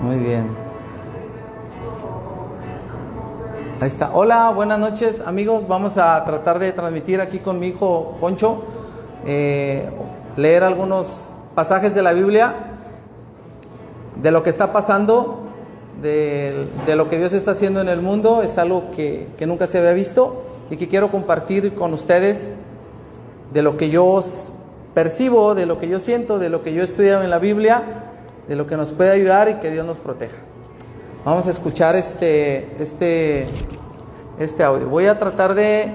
Muy bien. Ahí está. Hola, buenas noches, amigos. Vamos a tratar de transmitir aquí con mi hijo Poncho, leer algunos pasajes de la Biblia, de lo que está pasando, de lo que Dios está haciendo en el mundo. Es algo que nunca se había visto y que quiero compartir con ustedes, de lo que yo percibo, de lo que yo siento, de lo que yo he estudiado en la Biblia, de lo que nos puede ayudar y que Dios nos proteja. Vamos a escuchar este audio. Voy a tratar de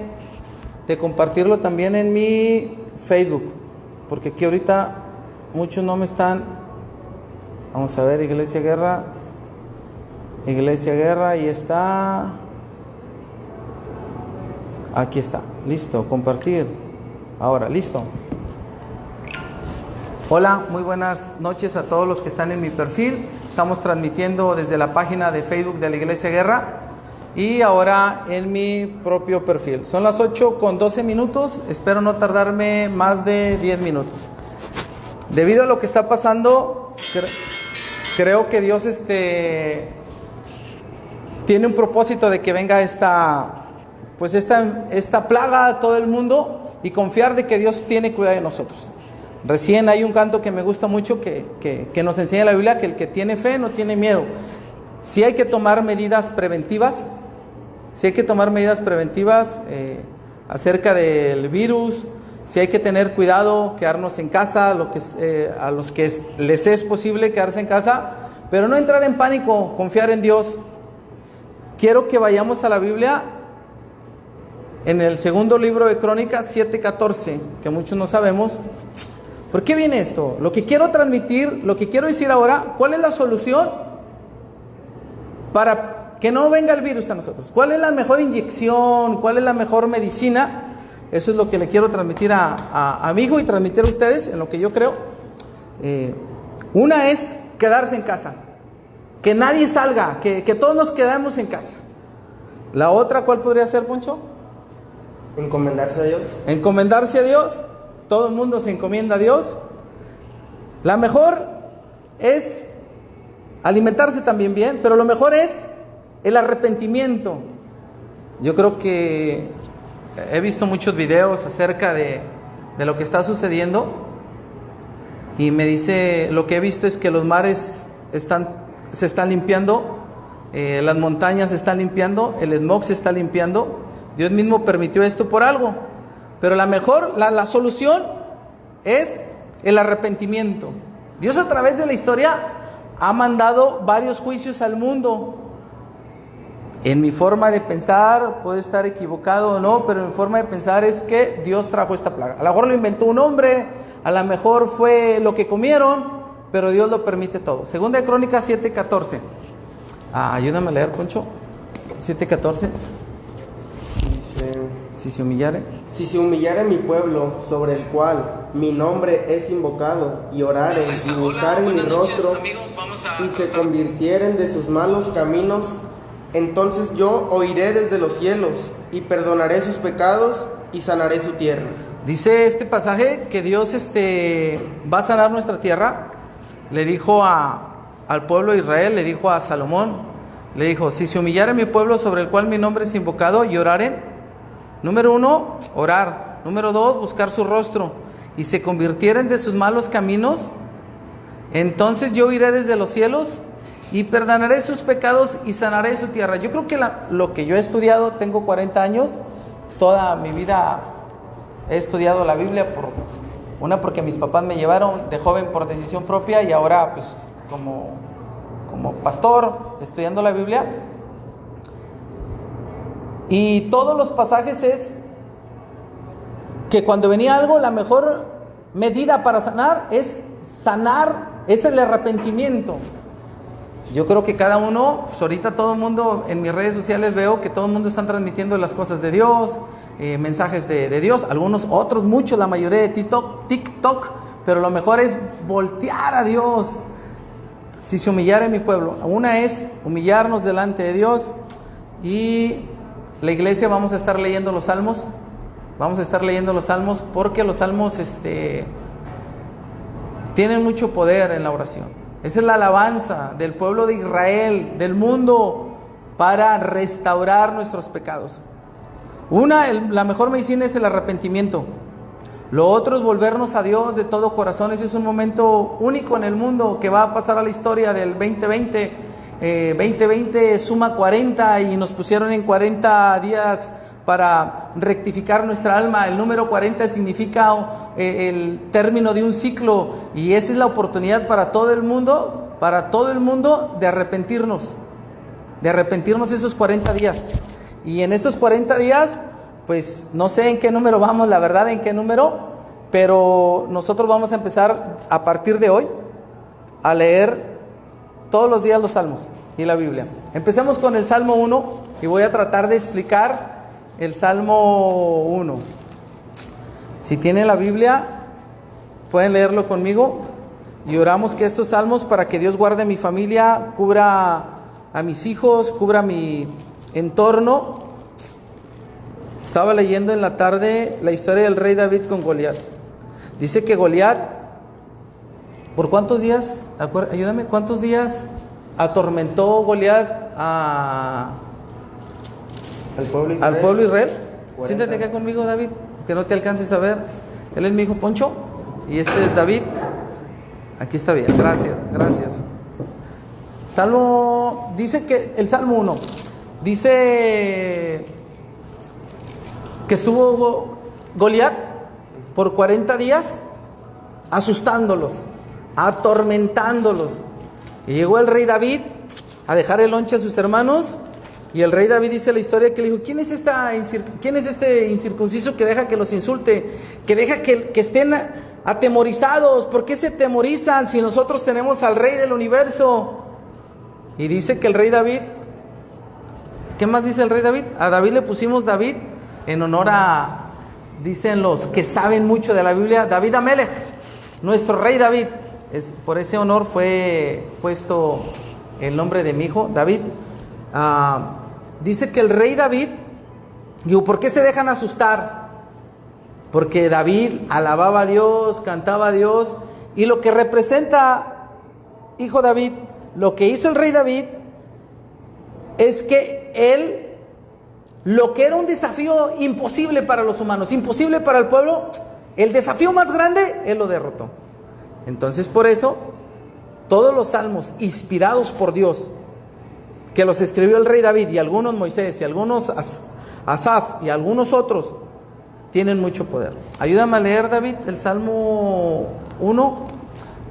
compartirlo también en mi Facebook, porque aquí ahorita muchos no me están. Vamos a ver, Iglesia Guerra, ahí está. Aquí está, listo, compartir. Ahora, listo. Hola, muy buenas noches a todos los que están en mi perfil. Estamos transmitiendo desde la página de Facebook de la Iglesia Guerra y ahora en mi propio perfil. Son las 8:12. Espero no tardarme más de 10 minutos. Debido a lo que está pasando, creo que Dios tiene un propósito de que venga esta plaga a todo el mundo, y confiar de que Dios tiene cuidado de nosotros. Recién hay un canto que me gusta mucho que nos enseña la Biblia, que el que tiene fe no tiene miedo. Sí hay que tomar medidas preventivas, acerca del virus. Sí hay que tener cuidado, quedarnos en casa, a los que les es posible quedarse en casa, pero no entrar en pánico, confiar en Dios. Quiero que vayamos a la Biblia, en el segundo libro de Crónicas 7:14, que muchos no sabemos. ¿Por qué viene esto? Lo que quiero transmitir, lo que quiero decir ahora, ¿cuál es la solución para que no venga el virus a nosotros? ¿Cuál es la mejor inyección? ¿Cuál es la mejor medicina? Eso es lo que le quiero transmitir a mi hijo y transmitir a ustedes en lo que yo creo. Una es quedarse en casa, que nadie salga, que todos nos quedemos en casa. La otra, ¿cuál podría ser, Poncho? Encomendarse a Dios. Encomendarse a Dios. Todo el mundo se encomienda a Dios. La mejor es alimentarse también bien, pero lo mejor es el arrepentimiento. Yo creo que he visto muchos videos acerca de lo que está sucediendo, y me dice, lo que he visto es que los mares se están limpiando, las montañas se están limpiando, el smog se está limpiando. Dios mismo permitió esto por algo, pero la solución es el arrepentimiento. Dios, a través de la historia, ha mandado varios juicios al mundo. En mi forma de pensar, puedo estar equivocado o no, pero mi forma de pensar es que Dios trajo esta plaga. A lo mejor lo inventó un hombre, a lo mejor fue lo que comieron, pero Dios lo permite todo. Segunda de Crónicas 7:14. Ayúdame a leer, Poncho. 7:14. Si se humillare mi pueblo, sobre el cual mi nombre es invocado, y oraren y buscaren mi rostro, y se convirtieren de sus malos caminos, entonces yo oiré desde los cielos, y perdonaré sus pecados, y sanaré su tierra. Dice este pasaje que Dios va a sanar nuestra tierra. Le dijo al pueblo de Israel, le dijo a Salomón, le dijo, si se humillare mi pueblo, sobre el cual mi nombre es invocado, y oraren. Número 1, orar. Número 2, buscar su rostro. Y se convirtieren de sus malos caminos, entonces yo iré desde los cielos y perdonaré sus pecados y sanaré su tierra. Yo creo que lo que yo he estudiado, tengo 40 años, toda mi vida he estudiado la Biblia, porque mis papás me llevaron de joven por decisión propia, y ahora pues como pastor estudiando la Biblia. Y todos los pasajes es que cuando venía algo, la mejor medida para sanar, es el arrepentimiento. Yo creo que cada uno, pues ahorita todo el mundo, en mis redes sociales veo que todo el mundo está transmitiendo las cosas de Dios, mensajes de Dios, otros muchos, la mayoría de TikTok, pero lo mejor es voltear a Dios. Si se humillare mi pueblo, una es humillarnos delante de Dios, y la iglesia vamos a estar leyendo los salmos, porque los salmos tienen mucho poder en la oración. Esa es la alabanza del pueblo de Israel, del mundo, para restaurar nuestros pecados. La mejor medicina es el arrepentimiento. Lo otro es volvernos a Dios de todo corazón. Ese es un momento único en el mundo que va a pasar a la historia del 2020. 2020 suma 40 y nos pusieron en 40 días para rectificar nuestra alma. El número 40 significa el término de un ciclo, y esa es la oportunidad para todo el mundo, de arrepentirnos esos 40 días. Y en estos 40 días, pues no sé en qué número vamos, la verdad, en qué número, pero nosotros vamos a empezar a partir de hoy a leer todos los días los salmos y la Biblia. Empecemos con el Salmo 1 y voy a tratar de explicar el Salmo 1. Si tienen la Biblia, pueden leerlo conmigo y oramos que estos salmos, para que Dios guarde mi familia, cubra a mis hijos, cubra mi entorno. Estaba leyendo en la tarde la historia del rey David con Goliat. Dice que Goliat, ¿por cuántos días? Ayúdame, ¿cuántos días atormentó Goliat al pueblo de Israel? 40. Siéntate acá conmigo, David, que no te alcances a ver. Él es mi hijo Poncho y este es David. Aquí está bien, gracias. Salmo, dice que el Salmo 1, dice que estuvo Goliat por 40 días asustándolos, atormentándolos. Y llegó el rey David a dejar el lonche a sus hermanos. Y el rey David dice la historia que le dijo: ¿Quién es este incircunciso que deja que los insulte? Que deja que estén atemorizados. ¿Por qué se atemorizan si nosotros tenemos al rey del universo? Y dice que el rey David, ¿qué más dice el rey David? A David le pusimos David en honor a, dicen los que saben mucho de la Biblia, David Amelech, nuestro rey David. Por ese honor fue puesto el nombre de mi hijo, David. Dice que el rey David, digo, ¿por qué se dejan asustar? Porque David alababa a Dios, cantaba a Dios, y lo que representa, hijo David, lo que hizo el rey David es que él, lo que era un desafío imposible para los humanos, imposible para el pueblo, el desafío más grande, él lo derrotó. Entonces, por eso, todos los salmos inspirados por Dios, que los escribió el rey David, y algunos Moisés, y algunos Asaf, y algunos otros, tienen mucho poder. Ayúdame a leer, David, el Salmo 1.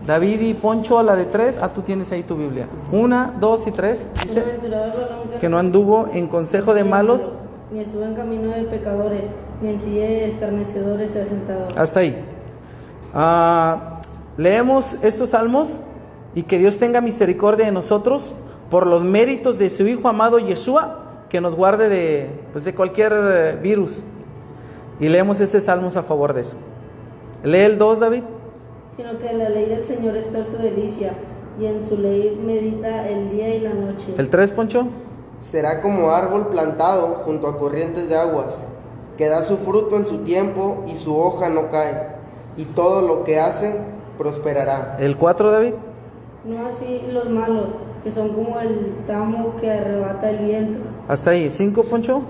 David y Poncho, a la de 3. Tú tienes ahí tu Biblia. 1, 2 y 3. Dice que no anduvo en consejo de malos, ni estuvo en camino de pecadores, ni en silla de escarnecedores se ha sentado. Hasta ahí. Leemos estos salmos, y que Dios tenga misericordia de nosotros por los méritos de su Hijo amado Yeshua, que nos guarde de cualquier virus. Y leemos este salmos a favor de eso. Lee el 2, David. Sino que en la ley del Señor está su delicia, y en su ley medita el día y la noche. El 3, Poncho. Será como árbol plantado junto a corrientes de aguas, que da su fruto en su tiempo y su hoja no cae, y todo lo que hace prosperará. El 4, David. No así los malos, que son como el tamo que arrebata el viento. Hasta ahí. 5, Poncho.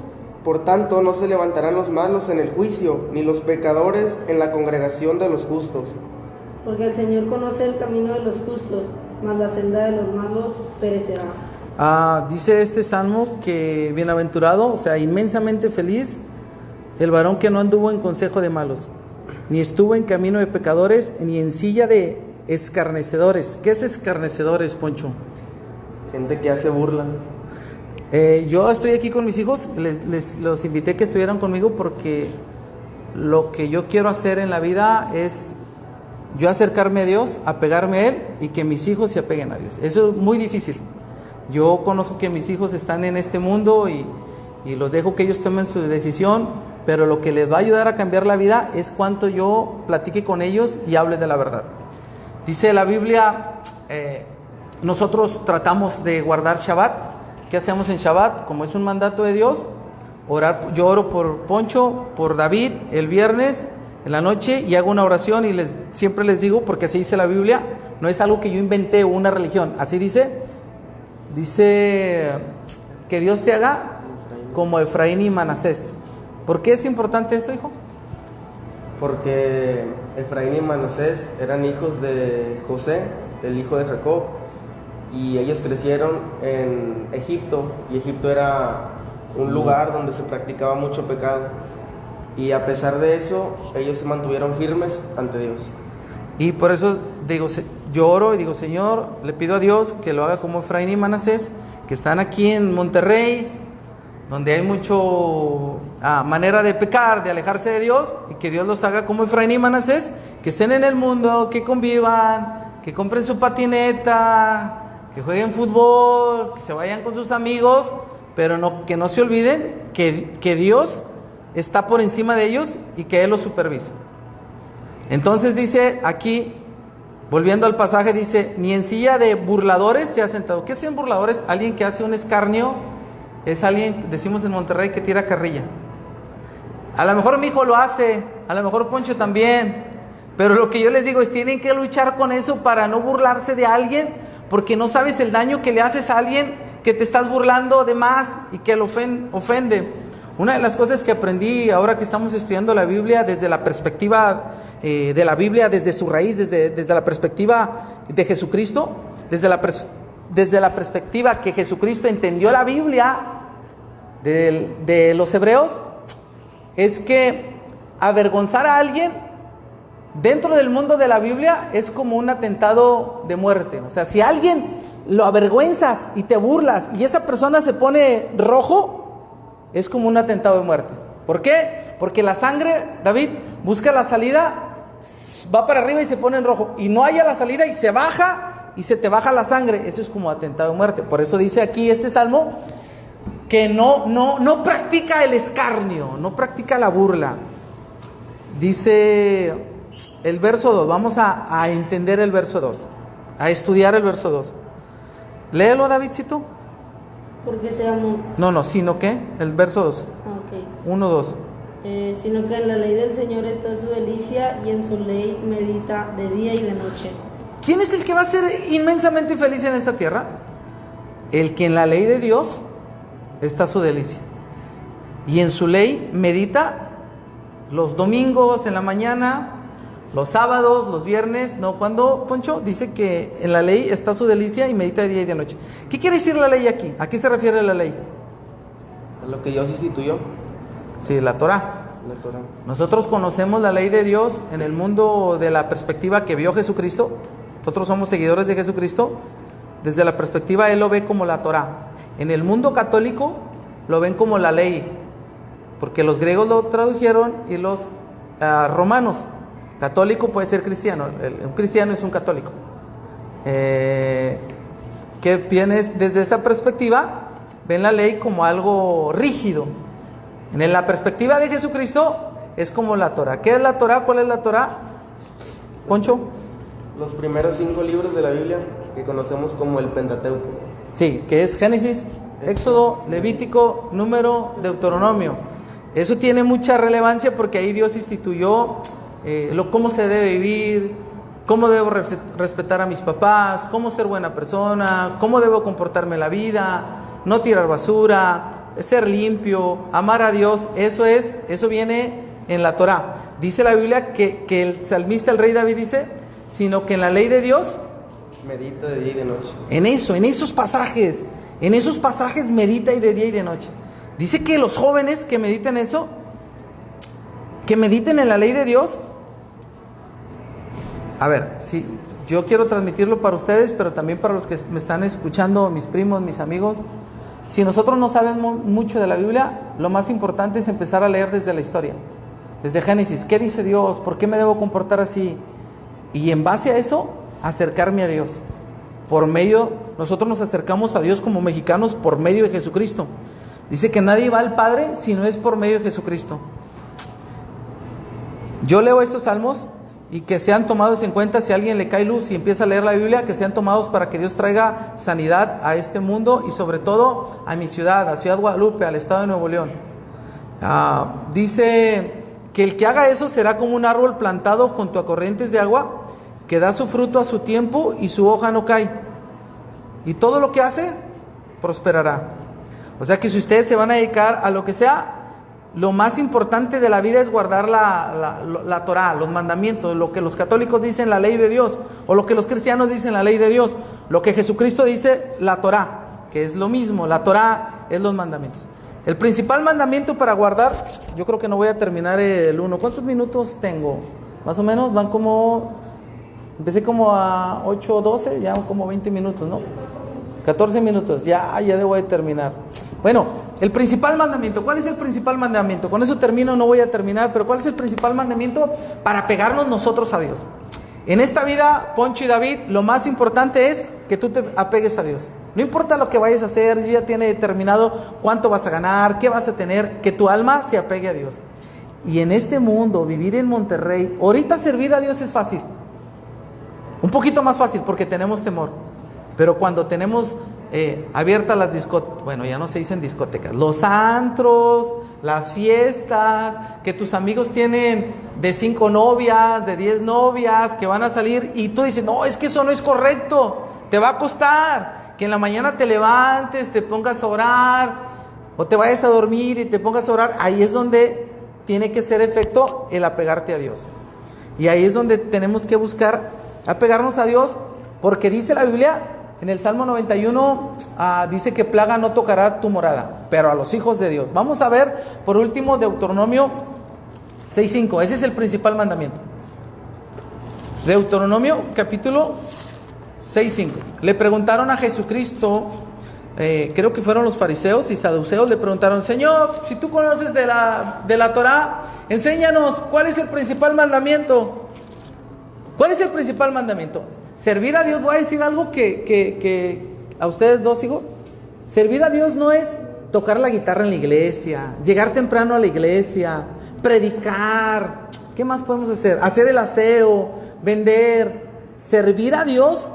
Por tanto, no se levantarán los malos en el juicio, ni los pecadores en la congregación de los justos. Porque el Señor conoce el camino de los justos, mas la senda de los malos perecerá. Dice este salmo que bienaventurado, o sea, inmensamente feliz, el varón que no anduvo en consejo de malos, ni estuvo en camino de pecadores, ni en silla de escarnecedores. ¿Qué es escarnecedores, Poncho? Gente que hace burla. Yo estoy aquí con mis hijos, los invité que estuvieran conmigo, porque lo que yo quiero hacer en la vida es yo acercarme a Dios, apegarme a Él, y que mis hijos se apeguen a Dios. Eso es muy difícil. Yo conozco que mis hijos están en este mundo y los dejo que ellos tomen su decisión, pero lo que les va a ayudar a cambiar la vida es cuanto yo platique con ellos y hable de la verdad. Dice la Biblia, nosotros tratamos de guardar Shabbat. ¿Qué hacemos en Shabbat? Como es un mandato de Dios, orar. Yo oro por Poncho, por David el viernes en la noche, y hago una oración, y siempre les digo, porque así dice la Biblia, no es algo que yo inventé o una religión. Así dice que Dios te haga como Efraín y Manasés. ¿Por qué es importante eso, hijo? Porque Efraín y Manasés eran hijos de José, el hijo de Jacob, y ellos crecieron en Egipto, y Egipto era un lugar donde se practicaba mucho pecado, y a pesar de eso, ellos se mantuvieron firmes ante Dios. Y por eso digo, yo oro y digo, Señor, le pido a Dios que lo haga como Efraín y Manasés, que están aquí en Monterrey, donde hay mucho manera de pecar, de alejarse de Dios, y que Dios los haga como Efraín y Manasés, que estén en el mundo, que convivan, que compren su patineta, que jueguen fútbol, que se vayan con sus amigos, pero que no se olviden que Dios está por encima de ellos y que Él los supervisa. Entonces dice aquí, volviendo al pasaje, dice, ni en silla de burladores se ha sentado. ¿Qué son burladores? Alguien que hace un escarnio, es alguien, decimos en Monterrey, que tira carrilla. A lo mejor mi hijo lo hace, a lo mejor Poncho también, pero lo que yo les digo es, tienen que luchar con eso para no burlarse de alguien, porque no sabes el daño que le haces a alguien que te estás burlando de más y que lo ofende. Una de las cosas que aprendí ahora que estamos estudiando la Biblia desde la perspectiva de la Biblia, desde su raíz, desde la perspectiva de Jesucristo, desde la perspectiva que Jesucristo entendió la Biblia de los hebreos, es que avergonzar a alguien dentro del mundo de la Biblia es como un atentado de muerte. O sea, si a alguien lo avergüenzas y te burlas y esa persona se pone rojo, es como un atentado de muerte. ¿Por qué? Porque la sangre, David, busca la salida, va para arriba y se pone en rojo, y no haya la salida y se baja y se te baja la sangre. Eso es como atentado de muerte. Por eso dice aquí este salmo que no practica el escarnio, no practica la burla. Dice el verso 2, vamos a entender el verso 2, a estudiar el verso 2. Léelo, Davidcito. Porque se amó. No, sino que el verso 2. Ok. 1, 2. Sino que en la ley del Señor está su delicia, y en su ley medita de día y de noche. ¿Quién es el que va a ser inmensamente feliz en esta tierra? El que en la ley de Dios está su delicia, y en su ley medita los domingos en la mañana, los sábados, los viernes. No, ¿cuándo, Poncho? Dice que en la ley está su delicia y medita de día y de noche. ¿Qué quiere decir la ley aquí? ¿A qué se refiere la ley? A lo que Dios instituyó. Sí, la Torá. La Torá. Nosotros conocemos la ley de Dios en el mundo de la perspectiva que vio Jesucristo. Nosotros somos seguidores de Jesucristo. Desde la perspectiva, Él lo ve como la Torá. En el mundo católico lo ven como la ley, porque los griegos lo tradujeron y los romanos. Católico puede ser cristiano, un cristiano es un católico. Que vienes desde esa perspectiva, ven la ley como algo rígido. En la perspectiva de Jesucristo es como la Torá. ¿Qué es la Torá? ¿Cuál es la Torá, Poncho? Los primeros 5 libros de la Biblia que conocemos como el Pentateuco. Sí, que es Génesis, Éxodo, Levítico, Número, Deuteronomio. Eso tiene mucha relevancia porque ahí Dios instituyó cómo se debe vivir, cómo debo respetar a mis papás, cómo ser buena persona, cómo debo comportarme en la vida, no tirar basura, ser limpio, amar a Dios. Eso viene en la Torá. Dice la Biblia que el salmista, el rey David, dice, sino que en la ley de Dios medita de día y de noche. En esos pasajes medita y de día y de noche. Dice que los jóvenes que mediten eso, que mediten en la ley de Dios. A ver, sí, yo quiero transmitirlo para ustedes, pero también para los que me están escuchando, mis primos, mis amigos. Si nosotros no sabemos mucho de la Biblia, lo más importante es empezar a leer desde la historia, desde Génesis. ¿Qué dice Dios? ¿Por qué me debo comportar así? Y en base a eso, acercarme a Dios. Nosotros nos acercamos a Dios como mexicanos por medio de Jesucristo. Dice que nadie va al Padre si no es por medio de Jesucristo. Yo leo estos salmos y que sean tomados en cuenta, si a alguien le cae luz y empieza a leer la Biblia, que sean tomados para que Dios traiga sanidad a este mundo y sobre todo a mi ciudad, a Ciudad Guadalupe, al estado de Nuevo León. Dice que el que haga eso será como un árbol plantado junto a corrientes de agua, que da su fruto a su tiempo y su hoja no cae. Y todo lo que hace, prosperará. O sea que si ustedes se van a dedicar a lo que sea, lo más importante de la vida es guardar la Torá, los mandamientos, lo que los católicos dicen la ley de Dios, o lo que los cristianos dicen la ley de Dios, lo que Jesucristo dice la Torá, que es lo mismo. La Torá es los mandamientos. El principal mandamiento para guardar, yo creo que no voy a terminar el 1. ¿Cuántos minutos tengo? Más o menos van como, empecé como a 8 o 12, ya como 20 minutos, ¿no? 14 minutos, ya debo de terminar. Bueno, el principal mandamiento, ¿cuál es el principal mandamiento? Con eso termino, no voy a terminar, pero ¿cuál es el principal mandamiento para pegarnos nosotros a Dios? En esta vida, Poncho y David, lo más importante es que tú te apegues a Dios. No importa lo que vayas a hacer, Dios ya tiene determinado cuánto vas a ganar, qué vas a tener, que tu alma se apegue a Dios. Y en este mundo, vivir en Monterrey, ahorita servir a Dios es fácil. Un poquito más fácil porque tenemos temor. Pero cuando tenemos abiertas las discotecas, bueno, ya no se dicen discotecas, los antros, las fiestas, que tus amigos tienen de 5 novias, de 10 novias, que van a salir y tú dices, no, es que eso no es correcto, te va a costar, que en la mañana te levantes, te pongas a orar, o te vayas a dormir y te pongas a orar. Ahí es donde tiene que ser efecto el apegarte a Dios. Y ahí es donde tenemos que buscar apegarnos a Dios, porque dice la Biblia, en el Salmo 91, dice que plaga no tocará tu morada, pero a los hijos de Dios. Vamos a ver, por último, Deuteronomio 6:5. Ese es el principal mandamiento. Deuteronomio capítulo 6:5. Le preguntaron a Jesucristo, creo que fueron los fariseos y saduceos, le preguntaron, Señor, si tú conoces de la Torá, enséñanos, ¿cuál es el principal mandamiento? ¿Cuál es el principal mandamiento? Servir a Dios. Voy a decir algo que a ustedes dos, hijo. Servir a Dios no es tocar la guitarra en la iglesia, llegar temprano a la iglesia, predicar. ¿Qué más podemos hacer? Hacer el aseo, vender. Servir a Dios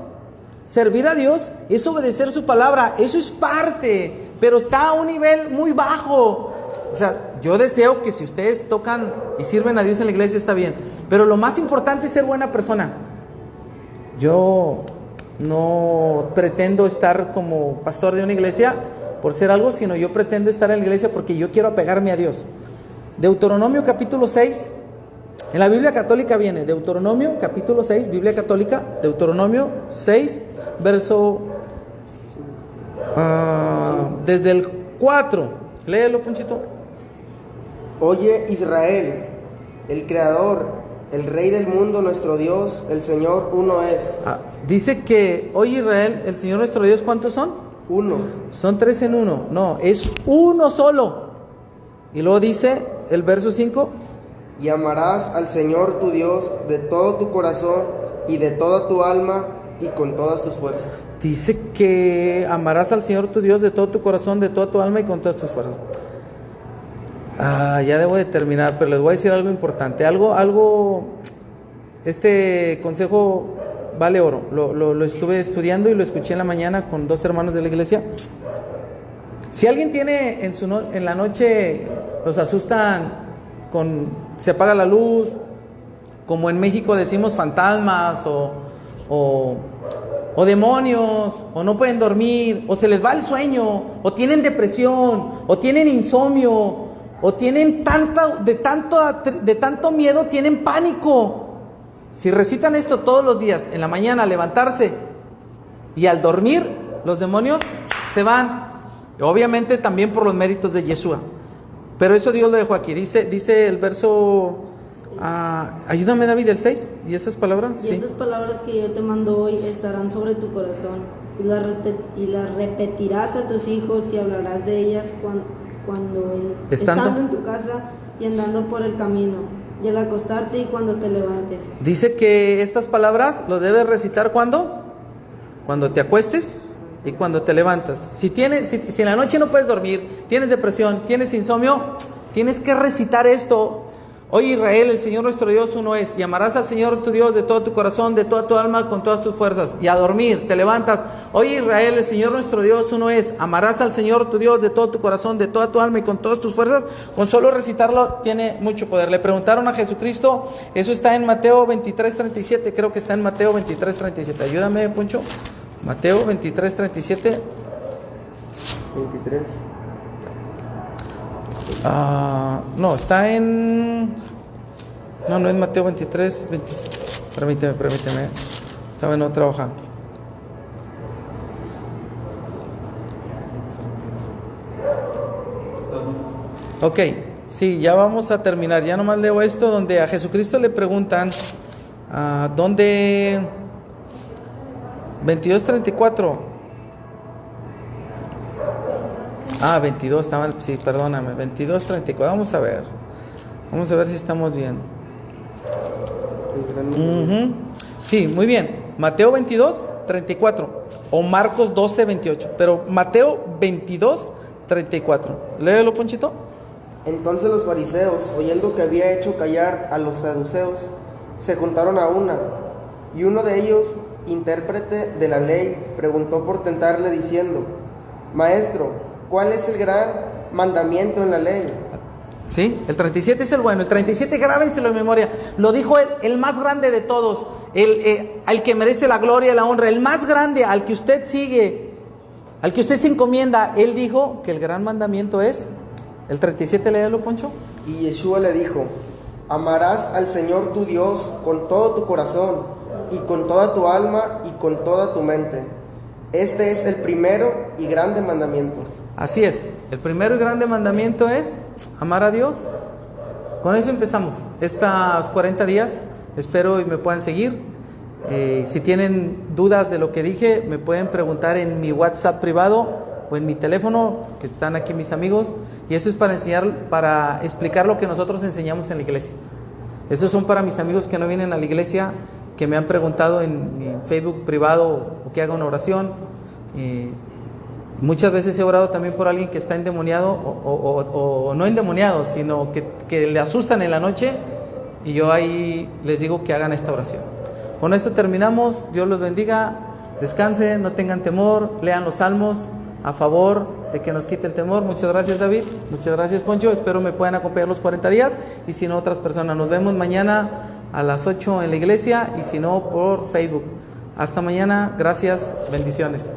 es obedecer su palabra. Eso es parte, pero está a un nivel muy bajo. O sea, yo deseo que si ustedes tocan y sirven a Dios en la iglesia está bien, pero lo más importante es ser buena persona. Yo no pretendo estar como pastor de una iglesia por ser algo, sino yo pretendo estar en la iglesia porque yo quiero apegarme a Dios. Deuteronomio capítulo 6, en la Biblia católica viene Deuteronomio capítulo 6, Biblia católica, Deuteronomio 6, verso desde el 4, léelo, Ponchito. Oye Israel, el Creador, el Rey del mundo, nuestro Dios, el Señor uno es. Dice que, oye Israel, el Señor nuestro Dios, ¿cuántos son? Uno. Son 3 en 1, no, es uno solo. Y luego dice el verso 5. Y amarás al Señor tu Dios de todo tu corazón y de toda tu alma y con todas tus fuerzas. Dice que amarás al Señor tu Dios de todo tu corazón, de toda tu alma y con todas tus fuerzas. Ya debo de terminar, pero les voy a decir algo importante. Este consejo vale oro. Lo estuve estudiando y lo escuché en la mañana con 2 hermanos de la iglesia. Si alguien tiene en la noche, los asustan se apaga la luz, como en México decimos fantasmas o demonios, o no pueden dormir, o se les va el sueño, o tienen depresión, o tienen insomnio, o tienen de tanto miedo, tienen pánico. Si recitan esto todos los días, en la mañana, al levantarse y al dormir, los demonios se van. Obviamente también por los méritos de Yeshua. Pero eso Dios lo dejó aquí. Dice el verso, ayúdame David, el 6. ¿Y esas palabras? Y estas palabras que yo te mando hoy estarán sobre tu corazón, y las repetirás a tus hijos y hablarás de ellas estando en tu casa y andando por el camino, y al acostarte y cuando te levantes. Dice que estas palabras lo debes recitar ¿cuándo? Cuando te acuestes y cuando te levantas. Si en la noche no puedes dormir, tienes depresión, tienes insomnio, tienes que recitar esto. Oye Israel, el Señor nuestro Dios uno es, y amarás al Señor tu Dios de todo tu corazón, de toda tu alma, con todas tus fuerzas. Y a dormir, te levantas. Oye Israel, el Señor nuestro Dios uno es, amarás al Señor tu Dios de todo tu corazón, de toda tu alma y con todas tus fuerzas. Con solo recitarlo tiene mucho poder. Le preguntaron a Jesucristo, eso está en Mateo 23:37, creo que está en Mateo 23:37. Ayúdame, Poncho. Mateo 23:37. 23. No, está en... No es Mateo 23, permíteme. Estaba en otra hoja. Ok, sí, ya vamos a terminar. Ya nomás leo esto donde a Jesucristo le preguntan, ¿dónde? 22:34. 22, está mal, sí, perdóname, 22:34, vamos a ver si estamos bien. Sí, muy bien, Mateo 22:34 o Marcos 12:28, pero Mateo 22:34, léelo, Ponchito. Entonces los fariseos, oyendo que había hecho callar a los saduceos, se juntaron a una, y uno de ellos, intérprete de la ley, preguntó por tentarle diciendo: Maestro, ¿cuál es el gran mandamiento en la ley? Sí, el 37 es el bueno. El 37, grábenselo en memoria. Lo dijo el más grande de todos, al que merece la gloria y la honra, el más grande, al que usted sigue, al que usted se encomienda. Él dijo que el gran mandamiento es el 37, léelo, Poncho. Y Yeshua le dijo: amarás al Señor tu Dios con todo tu corazón y con toda tu alma y con toda tu mente. Este es el primero y grande mandamiento. Así es, el primero y grande mandamiento es amar a Dios. Con eso empezamos estos 40 días. Espero y me puedan seguir. Si tienen dudas de lo que dije, me pueden preguntar en mi WhatsApp privado o en mi teléfono, que están aquí mis amigos. Y esto es para explicar lo que nosotros enseñamos en la iglesia. Estos son para mis amigos que no vienen a la iglesia, que me han preguntado en mi Facebook privado o que haga una oración. Muchas veces he orado también por alguien que está endemoniado o no endemoniado, sino que le asustan en la noche, y yo ahí les digo que hagan esta oración. Con esto terminamos. Dios los bendiga, descansen, no tengan temor, lean los salmos a favor de que nos quite el temor. Muchas gracias, David, muchas gracias, Poncho. Espero me puedan acompañar los 40 días, y si no, otras personas. Nos vemos mañana a las 8 en la iglesia, y si no, por Facebook. Hasta mañana, gracias, bendiciones.